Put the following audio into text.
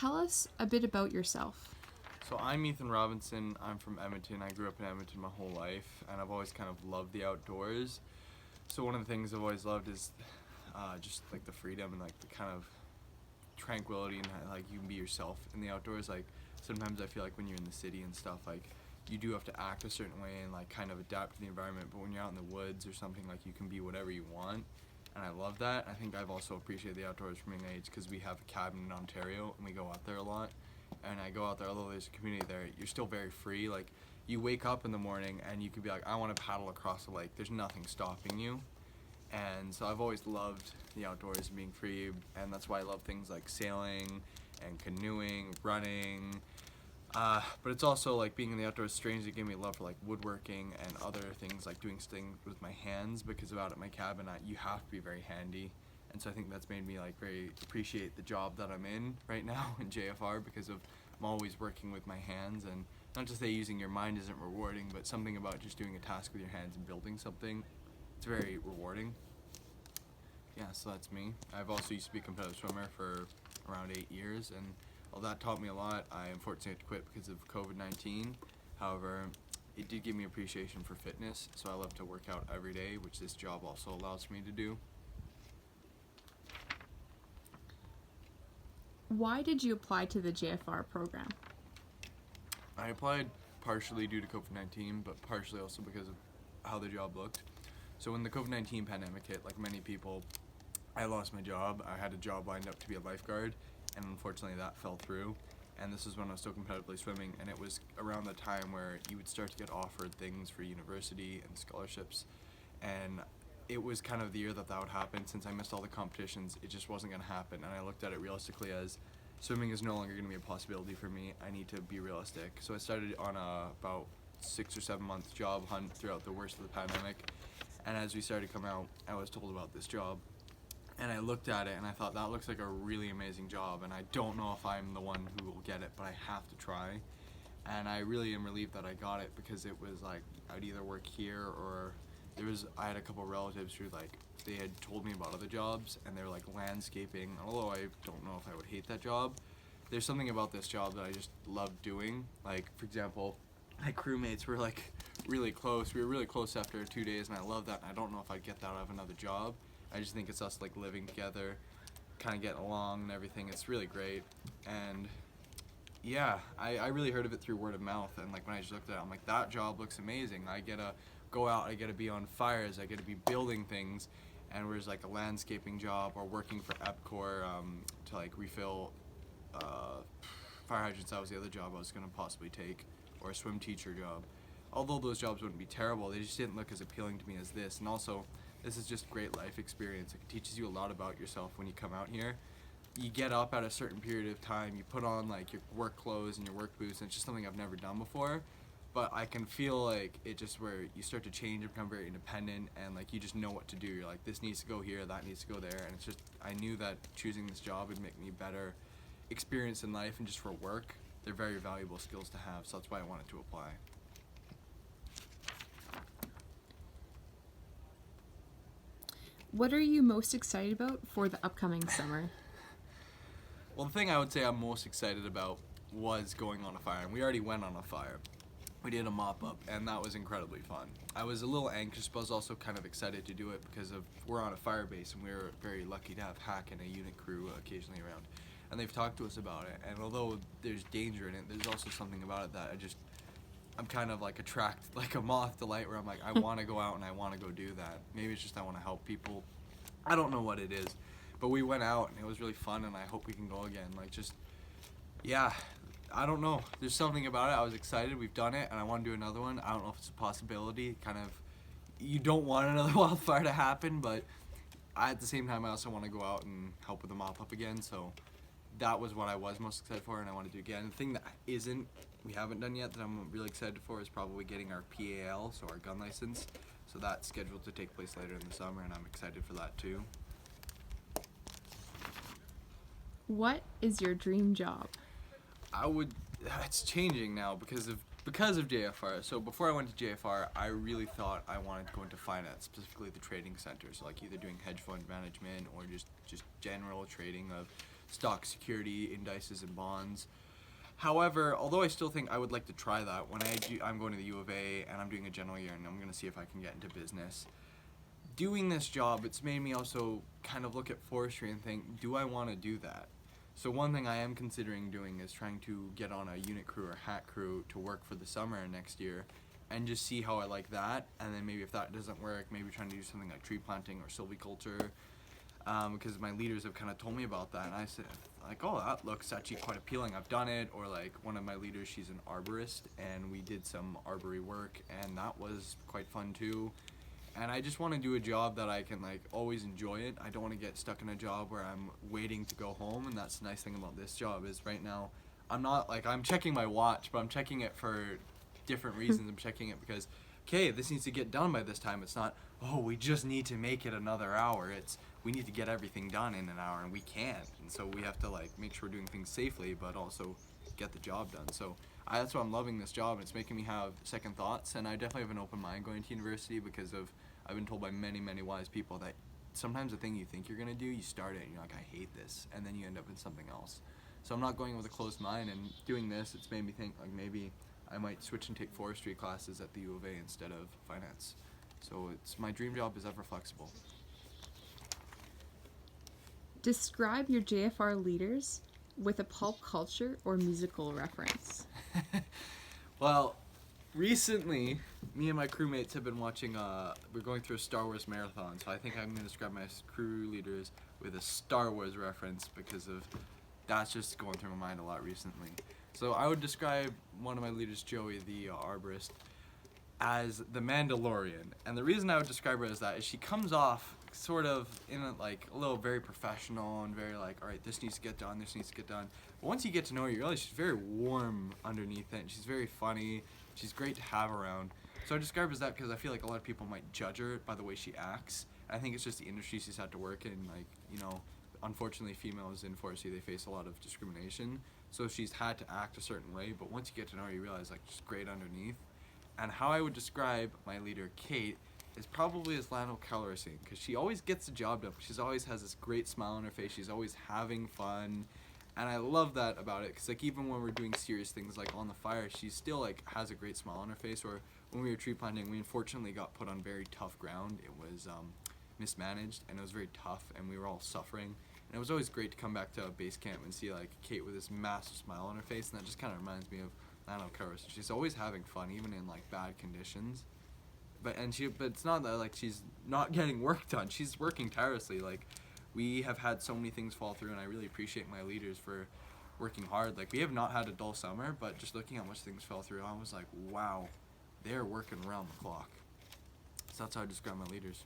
tell us a bit about yourself. So I'm Ethan Robinson. I'm from Edmonton. I grew up in Edmonton my whole life, and I've always kind of loved the outdoors. So one of the things I've always loved is just like the freedom and like the kind of tranquility and like you can be yourself in the outdoors. Like sometimes I feel like when you're in the city and stuff, like you do have to act a certain way and like kind of adapt to the environment. But when you're out in the woods or something, like you can be whatever you want. And I love that. I think I've also appreciated the outdoors from a young age because we have a cabin in Ontario and we go out there a lot. And I go out there, although there's a community there, you're still very free. Like you wake up in the morning and you could be like, I want to paddle across the lake. There's nothing stopping you. And so I've always loved the outdoors and being free, and that's why I love things like sailing and canoeing, running. But it's also like being in the outdoors strangely gave me a love for like woodworking and other things like doing things with my hands, because out at my cabin you have to be very handy. And so I think that's made me like very appreciate the job that I'm in right now in JFR, because of I'm always working with my hands. And not to say using your mind isn't rewarding, but something about just doing a task with your hands and building something, it's very rewarding. Yeah, so that's me. I've also used to be a competitive swimmer for around 8 years, and while that taught me a lot, I unfortunately had to quit because of COVID-19. However, it did give me appreciation for fitness, so I love to work out every day, which this job also allows me to do. Why did you apply to the JFR program? I applied partially due to COVID-19, but partially also because of how the job looked. So when the COVID-19 pandemic hit, like many people, I lost my job. I had a job lined up to be a lifeguard, and unfortunately that fell through. And this is when I was still competitively swimming, and it was around the time where you would start to get offered things for university and scholarships. And it was kind of the year that would happen. Since I missed all the competitions, it just wasn't going to happen. And I looked at it realistically as swimming is no longer going to be a possibility for me. I need to be realistic. So I started on a about 6 or 7 month job hunt throughout the worst of the pandemic. And as we started to come out, I was told about this job. And I looked at it and I thought, that looks like a really amazing job, and I don't know if I'm the one who will get it, but I have to try. And I really am relieved that I got it, because it was like I'd either work here or I had a couple relatives who like they had told me about other jobs, and they were like landscaping. Although I don't know if I would hate that job, there's something about this job that I just love doing. Like for example, my crewmates were like really close. We were really close after 2 days, and I love that. And I don't know if I'd get that out of another job. I just think it's us like living together, kind of getting along and everything. It's really great. And yeah, I really heard of it through word of mouth, and like when I just looked at it, I'm like, that job looks amazing. I get to go out, I get to be on fires, I get to be building things. And whereas like a landscaping job or working for EPCOR to like refill fire hydrants, that was the other job I was going to possibly take, or a swim teacher job. Although those jobs wouldn't be terrible, they just didn't look as appealing to me as this. And also, this is just great life experience. It teaches you a lot about yourself when you come out here. You get up at a certain period of time, you put on like your work clothes and your work boots, and it's just something I've never done before. But I can feel like it just where you start to change and become very independent, and like you just know what to do. You're like, this needs to go here, that needs to go there, and it's just, I knew that choosing this job would make me better experience in life, and just for work, they're very valuable skills to have, so that's why I wanted to apply. What are you most excited about for the upcoming summer? Well, the thing I would say I'm most excited about was going on a fire, and we already went on a fire. We did a mop-up, and that was incredibly fun. I was a little anxious, but I was also kind of excited to do it because we're on a fire base, and we're very lucky to have Hack and a unit crew occasionally around. And they've talked to us about it, and although there's danger in it, there's also something about it that I'm kind of like attracted, like a moth to light, where I'm like, I want to go out and I want to go do that. Maybe it's just I want to help people. I don't know what it is, but we went out and it was really fun, and I hope we can go again. Like just, yeah, I don't know. There's something about it. I was excited. We've done it, and I want to do another one. I don't know if it's a possibility. Kind of, you don't want another wildfire to happen, but at the same time, I also want to go out and help with the mop-up again. So that was what I was most excited for, and I want to do again. The thing that we haven't done yet that I'm really excited for is probably getting our PAL, so our gun license. So that's scheduled to take place later in the summer, and I'm excited for that too. What is your dream job? It's changing now because of JFR. So before I went to JFR, I really thought I wanted to go into finance, specifically the trading center. So like either doing hedge fund management or just general trading of stock security, indices, and bonds. However, although I still think I would like to try that, I'm going to the U of A and I'm doing a general year and I'm going to see if I can get into business. Doing this job, it's made me also kind of look at forestry and think, do I want to do that? So one thing I am considering doing is trying to get on a unit crew or hat crew to work for the summer next year and just see how I like that. And then maybe if that doesn't work, maybe trying to do something like tree planting or silviculture. Because my leaders have kind of told me about that, and I said, like, oh, that looks actually quite appealing. I've done it. Or like one of my leaders, she's an arborist, and we did some arbory work, and that was quite fun too. And I just want to do a job that I can like always enjoy it. I don't want to get stuck in a job where I'm waiting to go home. And that's the nice thing about this job is right now, I'm checking my watch, but I'm checking it for different reasons. I'm checking it because, okay, this needs to get done by this time. It's not, oh, we just need to make it another hour. It's, we need to get everything done in an hour, and we can't. And so we have to like make sure we're doing things safely, but also get the job done. So that's why I'm loving this job. It's making me have second thoughts, and I definitely have an open mind going to university because I've been told by many, many wise people that sometimes the thing you think you're gonna do, you start it and you're like, I hate this, and then you end up in something else. So I'm not going with a closed mind, and doing this, it's made me think like maybe I might switch and take forestry classes at the U of A instead of finance. So it's my dream job is ever flexible. Describe your JFR leaders with a pulp culture or musical reference. Well, recently, me and my crewmates have been watching, we're going through a Star Wars marathon, so I think I'm going to describe my crew leaders with a Star Wars reference because of that's just going through my mind a lot recently. So I would describe one of my leaders, Joey, the arborist, as the Mandalorian. And the reason I would describe her as that is she comes off sort of in a little very professional and very like, all right, this needs to get done, this needs to get done. But once you get to know her, you realize she's very warm underneath it, and she's very funny. She's great to have around. So I describe her as that because I feel like a lot of people might judge her by the way she acts. I think it's just the industry she's had to work in. Like, unfortunately, females in forestry, they face a lot of discrimination. So she's had to act a certain way. But once you get to know her, you realize like she's great underneath. And how I would describe my leader, Kate, is probably as Lionel Kellerstein, because she always gets the job done. She always has this great smile on her face. She's always having fun. And I love that about it, because like even when we're doing serious things like on the fire, she still like has a great smile on her face. Or when we were tree planting, we unfortunately got put on very tough ground. It was mismanaged, and it was very tough, and we were all suffering. And it was always great to come back to base camp and see like Kate with this massive smile on her face, and that just kind of reminds me of Lionel Kellerstein. She's always having fun, even in like bad conditions. But it's not that like she's not getting work done. She's working tirelessly. Like, we have had so many things fall through, and I really appreciate my leaders for working hard. Like, we have not had a dull summer, but just looking at how much things fell through, I was like, wow, they're working around the clock. So that's how I describe my leaders.